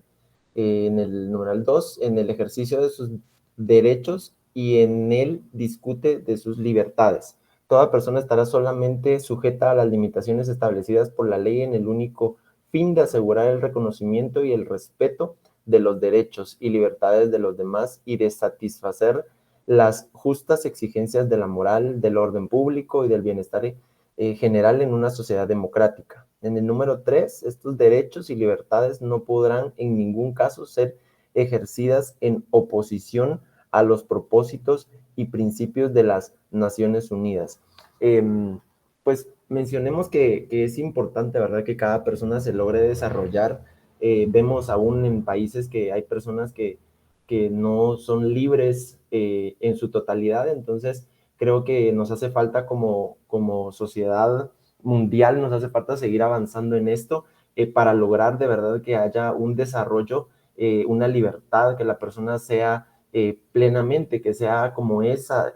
En el numeral 2, en el ejercicio de sus derechos y en él discute de sus libertades. Toda persona estará solamente sujeta a las limitaciones establecidas por la ley en el único fin de asegurar el reconocimiento y el respeto de los derechos y libertades de los demás y de satisfacer las justas exigencias de la moral, del orden público y del bienestar general en una sociedad democrática. En el número 3, estos derechos y libertades no podrán en ningún caso ser ejercidas en oposición a los propósitos y principios de las Naciones Unidas. Pues mencionemos que es importante, ¿verdad?, que cada persona se logre desarrollar. Vemos aún en países que hay personas que no son libres en su totalidad, entonces creo que nos hace falta como sociedad mundial, nos hace falta seguir avanzando en esto para lograr de verdad que haya un desarrollo, una libertad, que la persona sea plenamente, que sea como esa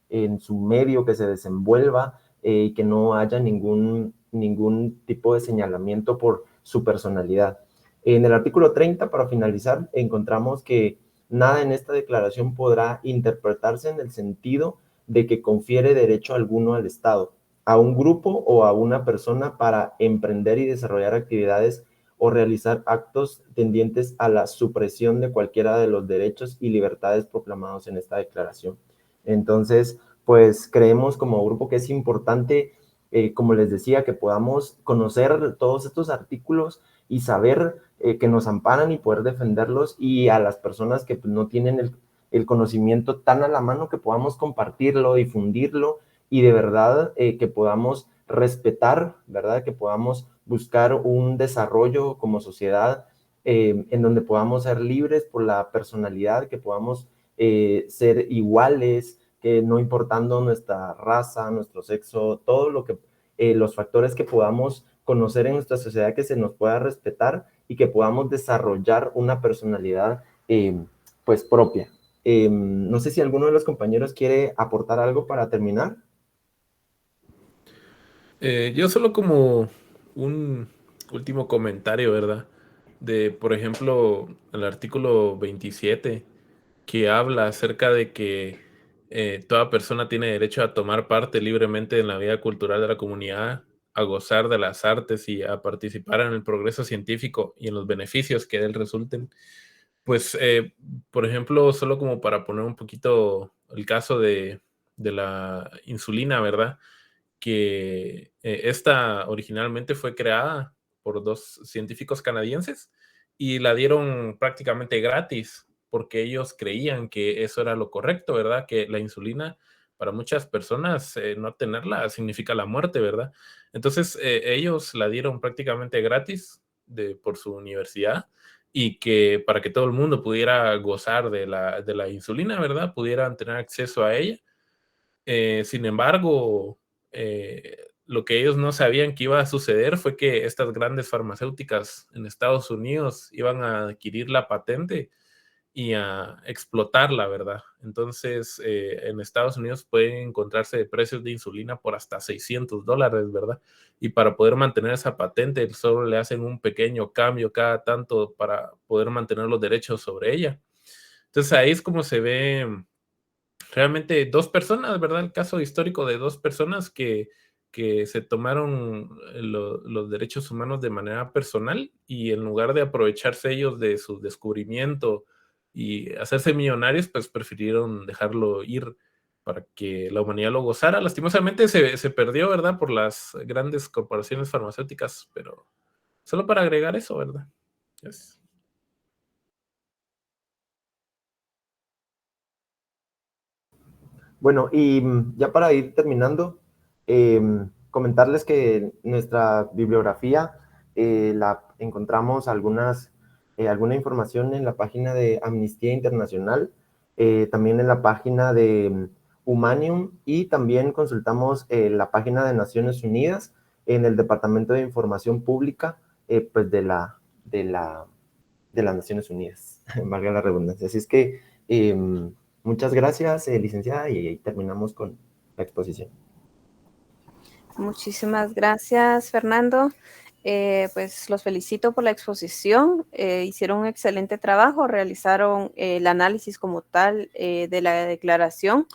en su medio, que se desenvuelva y que no haya ningún tipo de señalamiento por su personalidad. En el artículo 30, para finalizar, encontramos que nada en esta declaración podrá interpretarse en el sentido de que confiere derecho alguno al Estado, a un grupo o a una persona para emprender y desarrollar actividades o realizar actos tendientes a la supresión de cualquiera de los derechos y libertades proclamados en esta declaración. Entonces, pues creemos como grupo que es importante, como les decía, que podamos conocer todos estos artículos y saber que nos amparan y poder defenderlos, y a las personas que pues, no tienen el conocimiento tan a la mano, que podamos compartirlo, difundirlo y de verdad que podamos respetar, ¿verdad? Que podamos buscar un desarrollo como sociedad en donde podamos ser libres por la personalidad, que podamos ser iguales, que no importando nuestra raza, nuestro sexo, todo lo que los factores que podamos conocer en nuestra sociedad, que se nos pueda respetar y que podamos desarrollar una personalidad pues propia. No sé si alguno de los compañeros quiere aportar algo para terminar. Yo solo como un último comentario, ¿verdad? De, por ejemplo, el artículo 27, que habla acerca de que toda persona tiene derecho a tomar parte libremente en la vida cultural de la comunidad, a gozar de las artes y a participar en el progreso científico y en los beneficios que de él resulten. Pues, por ejemplo, solo como para poner un poquito el caso de la insulina, ¿verdad? Que esta originalmente fue creada por 2 científicos canadienses y la dieron prácticamente gratis porque ellos creían que eso era lo correcto, ¿verdad? Que la insulina para muchas personas no tenerla significa la muerte, ¿verdad? Entonces ellos la dieron prácticamente gratis por su universidad y que para que todo el mundo pudiera gozar de la insulina, ¿verdad? Pudieran tener acceso a ella. Sin embargo, lo que ellos no sabían que iba a suceder fue que estas grandes farmacéuticas en Estados Unidos iban a adquirir la patente y a explotarla, ¿verdad? Entonces, en Estados Unidos pueden encontrarse precios de insulina por hasta $600, ¿verdad? Y para poder mantener esa patente, solo le hacen un pequeño cambio cada tanto para poder mantener los derechos sobre ella. Entonces, ahí es como se ve realmente 2 personas, ¿verdad? El caso histórico de 2 personas que se tomaron los derechos humanos de manera personal y en lugar de aprovecharse ellos de su descubrimiento y hacerse millonarios, pues prefirieron dejarlo ir para que la humanidad lo gozara. Lastimosamente se perdió, ¿verdad? Por las grandes corporaciones farmacéuticas, pero solo para agregar eso, ¿verdad? Yes. Bueno, y ya para ir terminando, comentarles que nuestra bibliografía la encontramos alguna información en la página de Amnistía Internacional, también en la página de Humanium y también consultamos la página de Naciones Unidas en el Departamento de Información Pública pues de las Naciones Unidas, valga la redundancia. Así es que muchas gracias, licenciada, y ahí terminamos con la exposición. Muchísimas gracias, Fernando. Pues los felicito por la exposición. Hicieron un excelente trabajo, realizaron el análisis como tal de la declaración.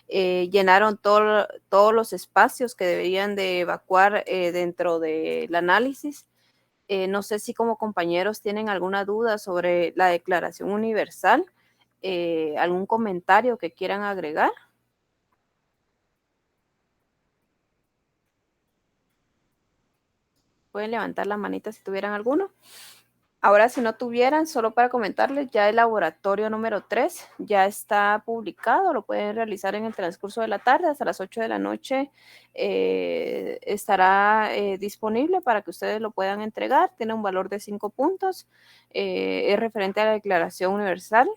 Llenaron todos los espacios que deberían de evacuar dentro del análisis. No sé si como compañeros tienen alguna duda sobre la Declaración Universal, algún comentario que quieran agregar. Pueden levantar la manita si tuvieran alguno. Ahora, si no tuvieran, solo para comentarles, ya el laboratorio número 3 ya está publicado, lo pueden realizar en el transcurso de la tarde, hasta las 8 de la noche estará disponible para que ustedes lo puedan entregar. Tiene un valor de 5 puntos, es referente a la Declaración Universal.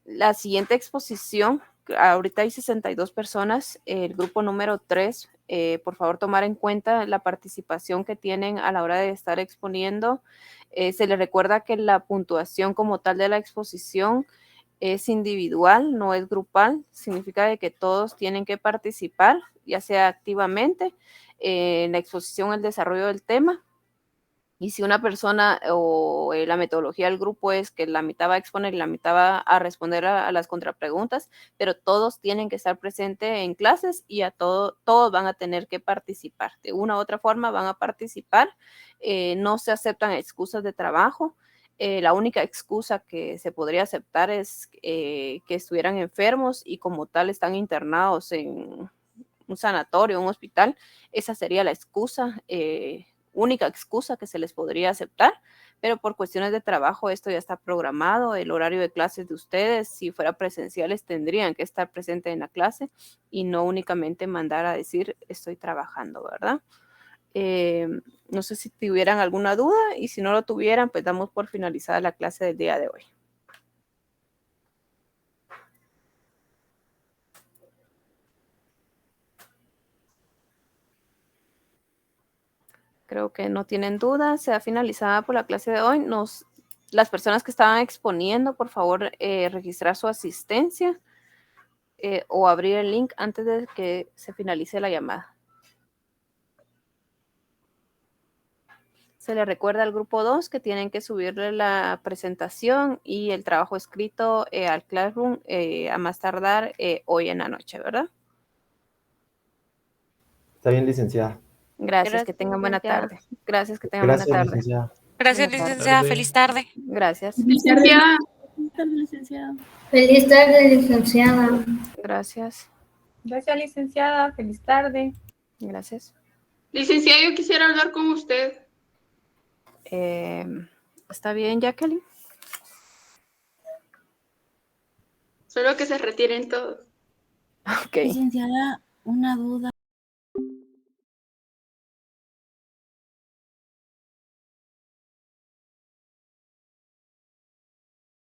La siguiente exposición, ahorita hay 62 personas, el grupo número 3, por favor tomar en cuenta la participación que tienen a la hora de estar exponiendo. Se les recuerda que la puntuación como tal de la exposición es individual, no es grupal, significa de que todos tienen que participar, ya sea activamente en la exposición, el desarrollo del tema. Y si una persona o la metodología del grupo es que la mitad va a exponer y la mitad va a responder a las contrapreguntas, pero todos tienen que estar presentes en clases y todos van a tener que participar. De una u otra forma van a participar. No se aceptan excusas de trabajo. La única excusa que se podría aceptar es que estuvieran enfermos y como tal están internados en un sanatorio, un hospital. Esa sería la excusa. Única excusa que se les podría aceptar, pero por cuestiones de trabajo esto ya está programado, el horario de clases de ustedes, si fuera presenciales, tendrían que estar presentes en la clase y no únicamente mandar a decir estoy trabajando, ¿verdad? No sé si tuvieran alguna duda y si no lo tuvieran, pues damos por finalizada la clase del día de hoy. Creo que no tienen dudas. Se ha finalizado por la clase de hoy. Las personas que estaban exponiendo, por favor, registrar su asistencia o abrir el link antes de que se finalice la llamada. Se le recuerda al grupo 2 que tienen que subirle la presentación y el trabajo escrito al Classroom a más tardar hoy en la noche, ¿verdad? Está bien, licenciada. Gracias, que tengan buena licenciada. tarde. Gracias, que tengan Gracias, buena tarde. licenciada. Gracias, Buenas tardes. licenciada. Feliz tarde. Gracias. Licenciada. Feliz tarde, licenciada. Gracias. Gracias, licenciada. Feliz tarde. Gracias. Licenciada, yo quisiera hablar con usted. ¿Está bien, Jacqueline? Solo que se retiren todos. Ok. Licenciada, una duda.